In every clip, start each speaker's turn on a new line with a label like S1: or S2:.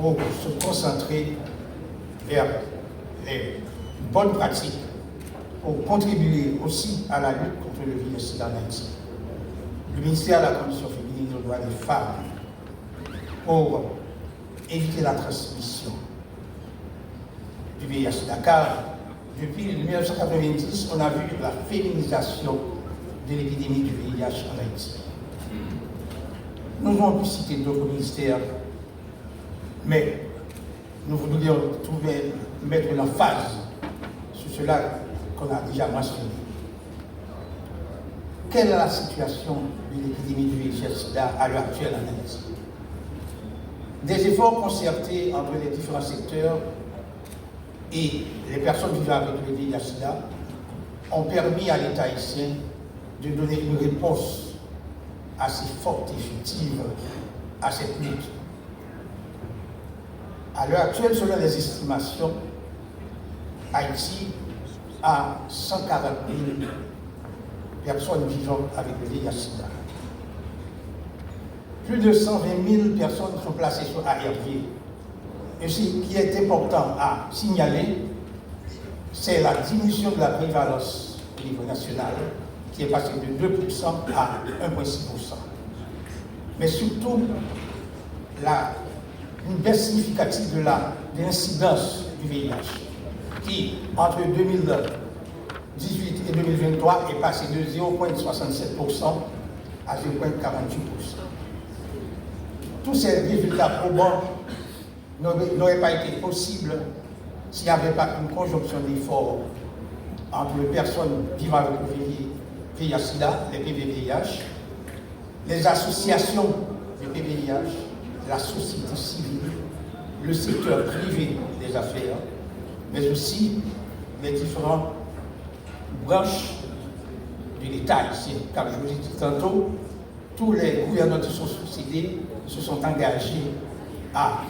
S1: pour se concentrer vers les bonnes pratiques pour contribuer aussi à la lutte contre le VIH-Sida en Haïti. Le ministère de la Condition féminine et des droits des femmes pour éviter la transmission du VIH-Sida, car depuis 1990, on a vu la féminisation de l'épidémie du VIH en Haïti. Nous avons pu citer d'autres ministères, mais nous voudrions mettre l'emphase sur cela qu'on a déjà mentionné. Quelle est la situation de l'épidémie du VIH-Sida à l'heure actuelle en Haïti? Des efforts concertés entre les différents secteurs et les personnes vivant avec le VIH-Sida ont permis à l'État haïtien de donner une réponse assez forte et effective à cette lutte. À l'heure actuelle, selon les estimations, Haïti a 140 000 personnes vivant avec le VIH-Sida. Plus de 120 000 personnes sont placées sur ARV. Et ce qui est important à signaler, c'est la diminution de la prévalence au niveau national, qui est passée de 2% à 1,6%. Mais surtout, une baisse significative de l'incidence du VIH, qui, entre 2018 et 2023, est passée de 0,67% à 0,48%. Tous ces résultats probants n'auraient pas été possibles s'il n'y avait pas une conjonction d'efforts entre les personnes vivant avec le VIH-Sida, les PVVIH, les associations du PVVIH, la société civile, le secteur privé des affaires, mais aussi les différentes branches de l'État ici. Car je vous ai dit tantôt, tous les gouvernements qui sont succédés se sont engagés à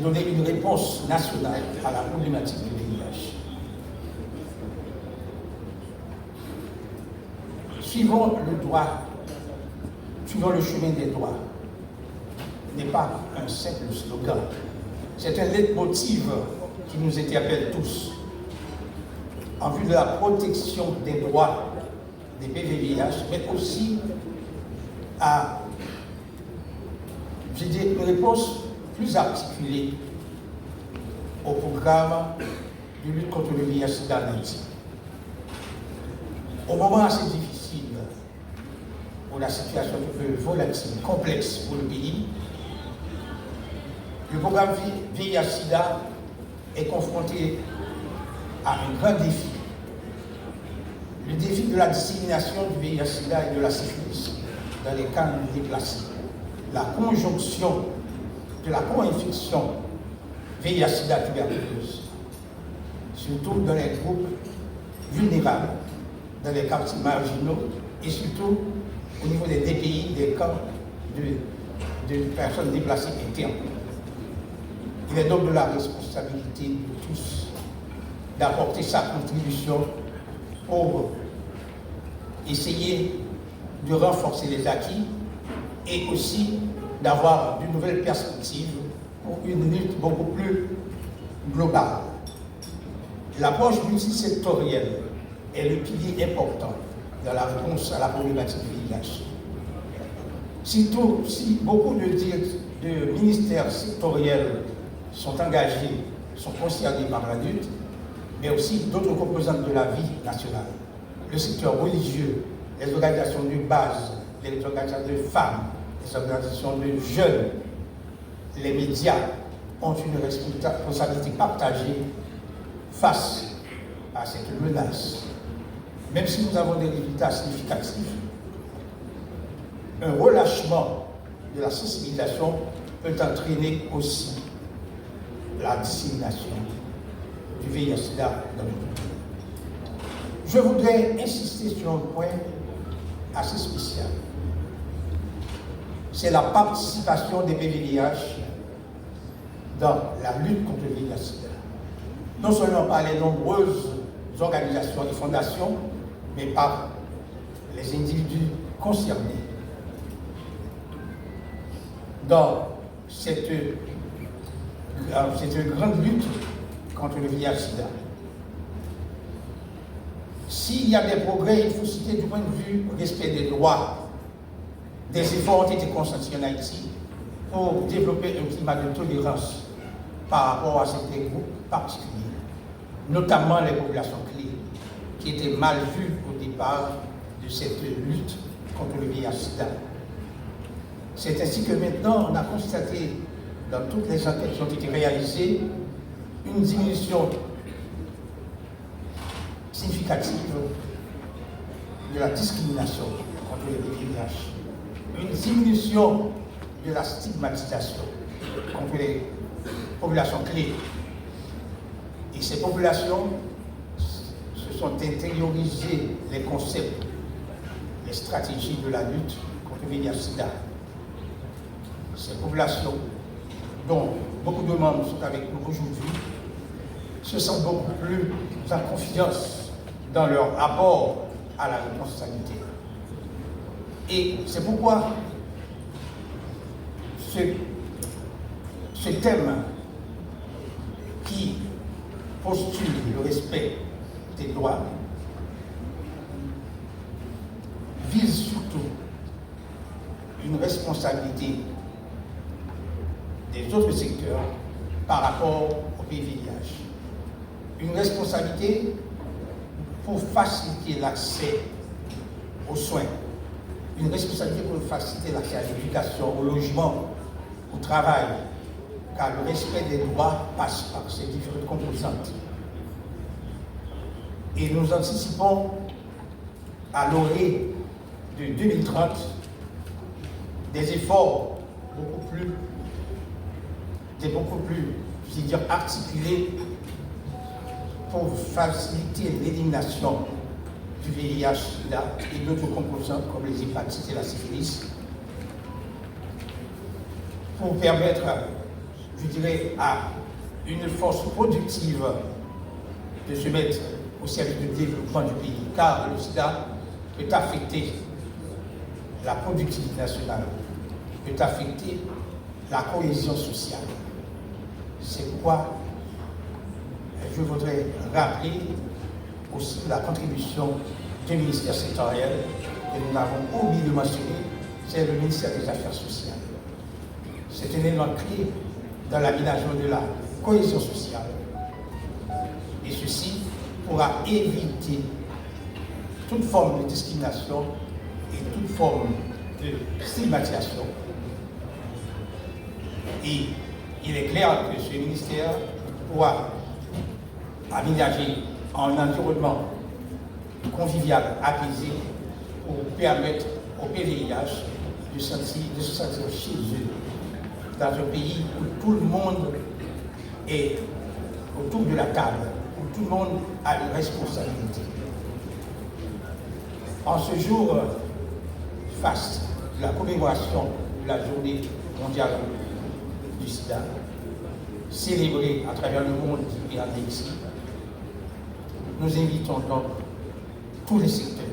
S1: donner une réponse nationale à la problématique du VIH. Suivons le droit, suivons le chemin des droits, n'est pas un simple slogan. C'est un leitmotiv qui nous interpelle tous en vue de la protection des droits des PVVIH, mais aussi à, je dis, une réponse plus articulée au programme de lutte contre le VIH-Sida en Haïti. Au moment assez difficile, où la situation est un peu volatile, complexe pour le pays, le programme VIH-Sida est confronté à un grand défi. Le défi de la dissémination du VIH-Sida et de la syphilis dans les camps déplacés. La conjonction de la co-infection VIH-Sida tuberculose, surtout dans les groupes vulnérables, dans les quartiers marginaux et surtout au niveau des DPI, des camps de personnes déplacées internes. Il est donc de la responsabilité de tous d'apporter sa contribution pour essayer de renforcer les acquis et aussi d'avoir de nouvelles perspectives pour une lutte beaucoup plus globale. L'approche multisectorielle est le pilier important dans la réponse à la problématique du VIH. Si beaucoup de ministères sectoriels sont engagés, sont concernés par la lutte, mais aussi d'autres composantes de la vie nationale. Le secteur religieux, les organisations de base, les organisations de femmes, les organisations de jeunes, les médias ont une responsabilité partagée face à cette menace. Même si nous avons des résultats significatifs, un relâchement de la sensibilisation peut entraîner aussi la dissémination du VIH-Sida dans notre pays. Je voudrais insister sur un point assez spécial. C'est la participation des PVVIH dans la lutte contre le VIH-Sida. Non seulement par les nombreuses organisations et fondations, mais par les individus concernés. Dans cette c'est une grande lutte contre le VIH-Sida. S'il y a des progrès, il faut citer du point de vue respect des droits. Des efforts ont été consentis en Haïti pour développer un climat de tolérance par rapport à certains groupes particuliers, notamment les populations clés, qui étaient mal vues au départ de cette lutte contre le VIH-Sida. C'est ainsi que maintenant, on a constaté, dans toutes les enquêtes qui ont été réalisées, une diminution significative de la discrimination contre le VIH, une diminution de la stigmatisation contre les populations clés. Et ces populations se sont intériorisées les concepts, les stratégies de la lutte contre le VIH-Sida. Ces populations, dont beaucoup de membres sont avec nous aujourd'hui, se sentent beaucoup plus en confiance dans leur rapport à la réponse sanitaire. Et c'est pourquoi ce thème qui postule le respect des droits vise surtout une responsabilité des autres secteurs par rapport au VIH. Une responsabilité pour faciliter l'accès aux soins, une responsabilité pour faciliter l'accès à l'éducation, au logement, au travail, car le respect des droits passe par ces différentes composantes. Et nous anticipons à l'orée de 2030 des efforts beaucoup plus, je veux dire, articulés pour faciliter l'élimination du VIH-Sida et d'autres composantes comme les hépatites et la syphilis, pour permettre, je dirais, à une force productive de se mettre au service du développement du pays, car le sida peut affecter la productivité nationale, peut affecter la cohésion sociale. C'est pourquoi je voudrais rappeler aussi la contribution du ministère sectoriel que nous n'avons oublié de mentionner, c'est le ministère des Affaires sociales. C'est un élément clé dans l'aménagement de la cohésion sociale. Et ceci pourra éviter toute forme de discrimination et toute forme de stigmatisation. Et il est clair que ce ministère pourra aménager un environnement convivial, apaisé, pour permettre au PVIH de se sentir chez eux, dans un pays où tout le monde est autour de la table, où tout le monde a une responsabilité. En ce jour faste de la commémoration de la journée mondiale du sida, célébrée à travers le monde et en Haïti, nous invitons donc tous les secteurs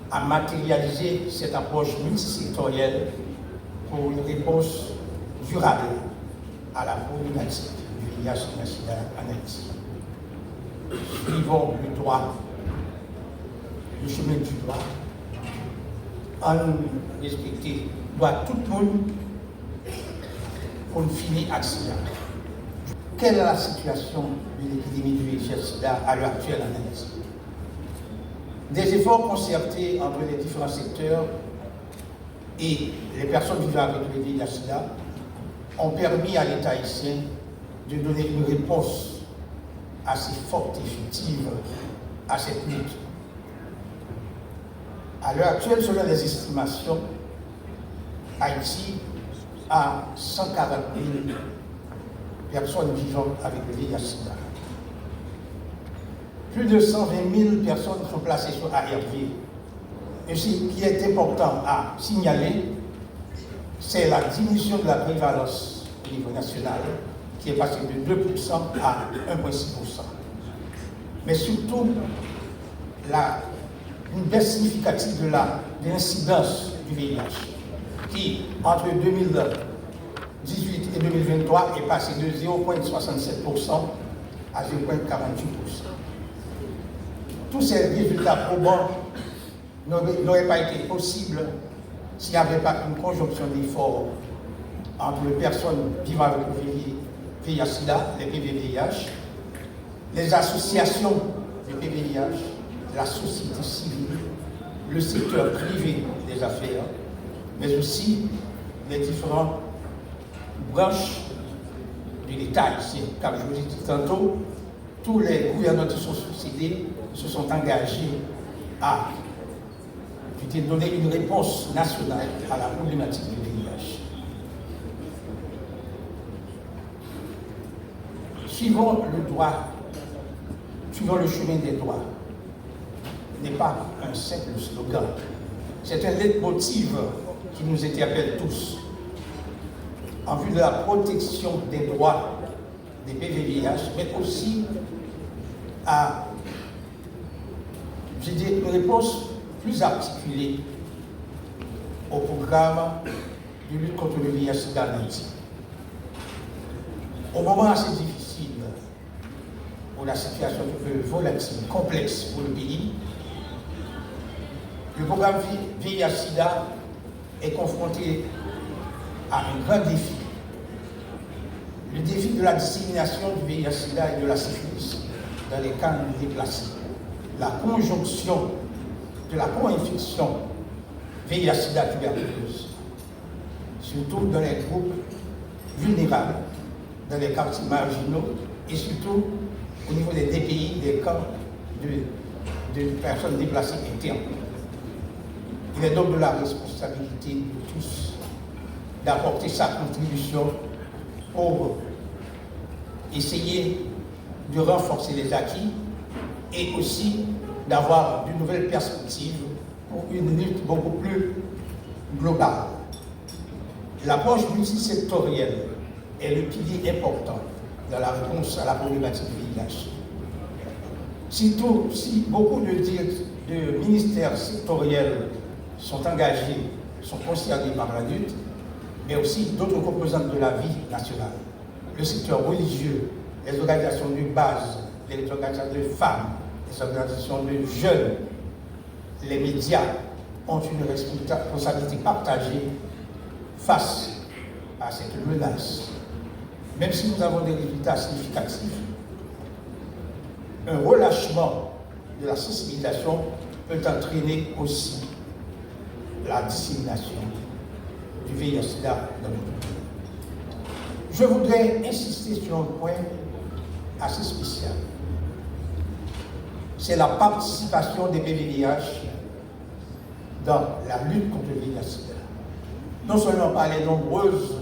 S1: à matérialiser cette approche multisectorielle pour une réponse durable à la problématique du VIH-Sida en Haïti. Suivons le droit, le chemin du droit, en respecter doit tout le monde pour finir accident. Quelle est la situation de l'épidémie du VIH-Sida à l'heure actuelle en Haïti? Des efforts concertés entre les différents secteurs et les personnes vivant avec le VIH-Sida ont permis à l'État haïtien de donner une réponse assez forte et effective à cette lutte. À l'heure actuelle, selon les estimations, Haïti a 140 000 personnes vivant avec le VIH-Sida. Plus de 120 000 personnes sont placées sur ARV. Et ce qui est important à signaler, c'est la diminution de la prévalence au niveau national, qui est passée de 2% à 1,6%. Mais surtout, une baisse significative de l'incidence du VIH, qui, entre 2000 2018 et 2023 est passé de 0,67% à 0,48%. Tous ces résultats probants n'auraient pas été possibles s'il n'y avait pas une conjonction d'efforts entre les personnes vivant avec le VIH-Sida, les PVVIH, les associations de PVVIH, la société civile, le secteur privé des affaires, mais aussi les différentes branches de l'État ici. Comme je vous ai dit tantôt, tous les gouvernants qui sont succédés se sont engagés à donner une réponse nationale à la problématique du VIH. Suivons le droit, suivons le chemin des droits, n'est pas un simple slogan. C'est un leitmotiv qui nous interpelle tous. En vue de la protection des droits des PVVIH, mais aussi à, je dis, une réponse plus articulée au programme de lutte contre le VIH-Sida en Haïti. Au moment assez difficile, où la situation est un peu volatile, complexe pour le pays, le programme VIH-Sida est confronté à un grand défi. Le défi de la dissémination du VIH-Sida et de la syphilis dans les camps déplacés. La conjonction de la co-infection VIH-Sida tuberculose, surtout dans les groupes vulnérables, dans les quartiers marginaux et surtout au niveau des DPI, des camps de personnes déplacées internes. Il est donc de la responsabilité de tous d'apporter sa contribution pour essayer de renforcer les acquis et aussi d'avoir de nouvelles perspectives pour une lutte beaucoup plus globale. L'approche multisectorielle est le pilier important dans la réponse à la problématique du VIH. Si beaucoup de ministères sectoriels sont engagés, sont concernés par la lutte, mais aussi d'autres composantes de la vie nationale. Le secteur religieux, les organisations de base, les organisations de femmes, les organisations de jeunes, les médias ont une responsabilité partagée face à cette menace. Même si nous avons des résultats significatifs, un relâchement de la sensibilisation peut entraîner aussi la dissémination du VIH-Sida dans notre pays. Je voudrais insister sur un point assez spécial. C'est la participation des PVVIH dans la lutte contre le VIH-Sida. Non seulement par les nombreuses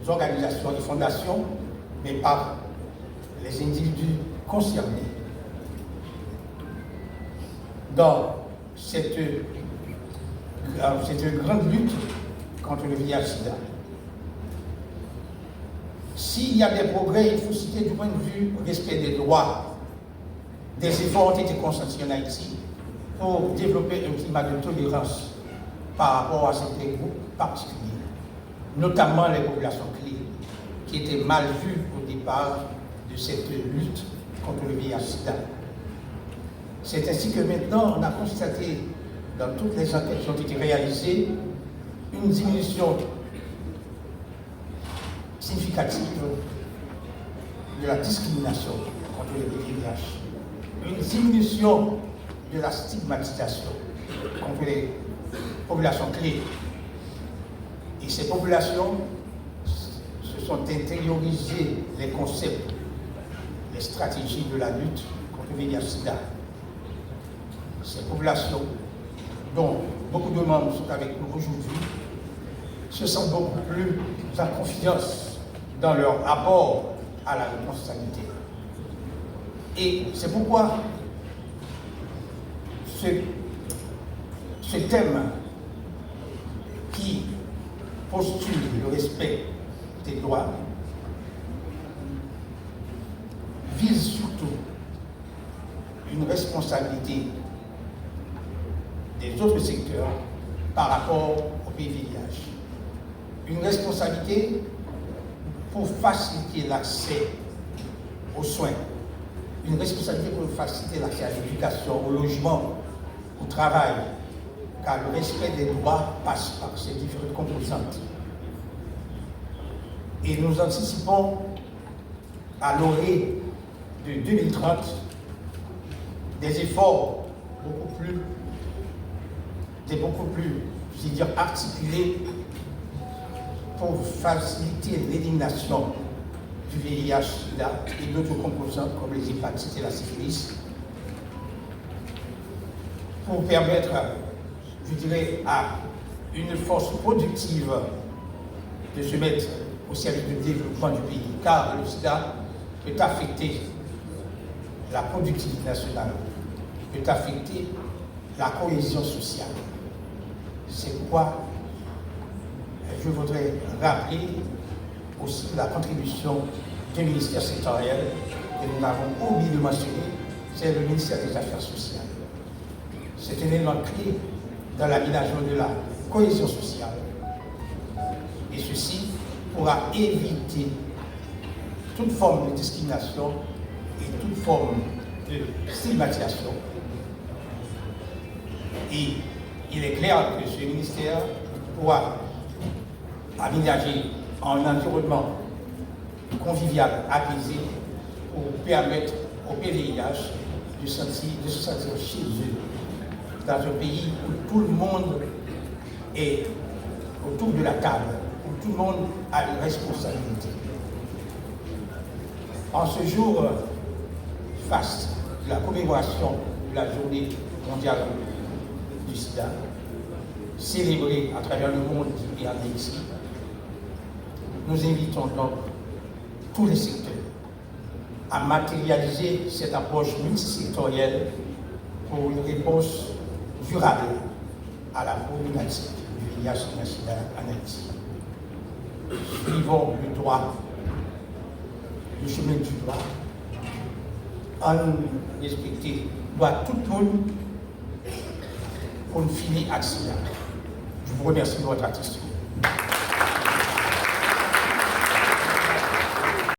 S1: organisations et fondations, mais par les individus concernés dans cette grande lutte contre le VIH-Sida. S'il y a des progrès, il faut citer du point de vue respect des droits. Des efforts ont été consentis en Haïti pour développer un climat de tolérance par rapport à certains groupes particuliers, notamment les populations clés, qui étaient mal vues au départ de cette lutte contre le VIH-Sida. C'est ainsi que maintenant, on a constaté dans toutes les enquêtes qui ont été réalisées une diminution significative de la discrimination contre les VIH, une diminution de la stigmatisation contre les populations clés. Et ces populations se sont intériorisées les concepts, les stratégies de la lutte contre le VIH-Sida. Ces populations, dont beaucoup de membres sont avec nous aujourd'hui, se sentent beaucoup plus en confiance dans leur rapport à la réponse sanitaire. Et c'est pourquoi ce thème qui postule le respect des droits vise surtout une responsabilité des autres secteurs par rapport au PVIH. Une responsabilité pour faciliter l'accès aux soins, une responsabilité pour faciliter l'accès à l'éducation, au logement, au travail, car le respect des droits passe par ces différentes composantes. Et nous anticipons à l'orée de 2030 des efforts beaucoup plus, je veux dire, articulés pour faciliter l'élimination du VIH-Sida et d'autres composantes comme les hépatites et la syphilis, pour permettre, je dirais, à une force productive de se mettre au service du développement du pays, car le sida peut affecter la productivité nationale, peut affecter la cohésion sociale. C'est pourquoi je voudrais rappeler aussi la contribution du ministère sectoriel que nous n'avons oublié de mentionner, c'est le ministère des Affaires sociales. C'est un élément clé dans l'aménagement de la cohésion sociale. Et ceci pourra éviter toute forme de discrimination et toute forme de stigmatisation. Et il est clair que ce ministère pourra aménager un environnement convivial, apaisé, pour permettre au PVIH de se sentir chez eux, dans un pays où tout le monde est autour de la table, où tout le monde a une responsabilité. En ce jour faste de la commémoration de la journée mondiale du sida, célébrée à travers le monde et en Haïti, nous invitons donc tous les secteurs à matérialiser cette approche multisectorielle pour une réponse durable à la problématique du VIH-Sida en Haïti. Suivons le droit, le chemin du droit, en respecter doit tout le monde pour une finie accident. Je vous remercie de votre attention.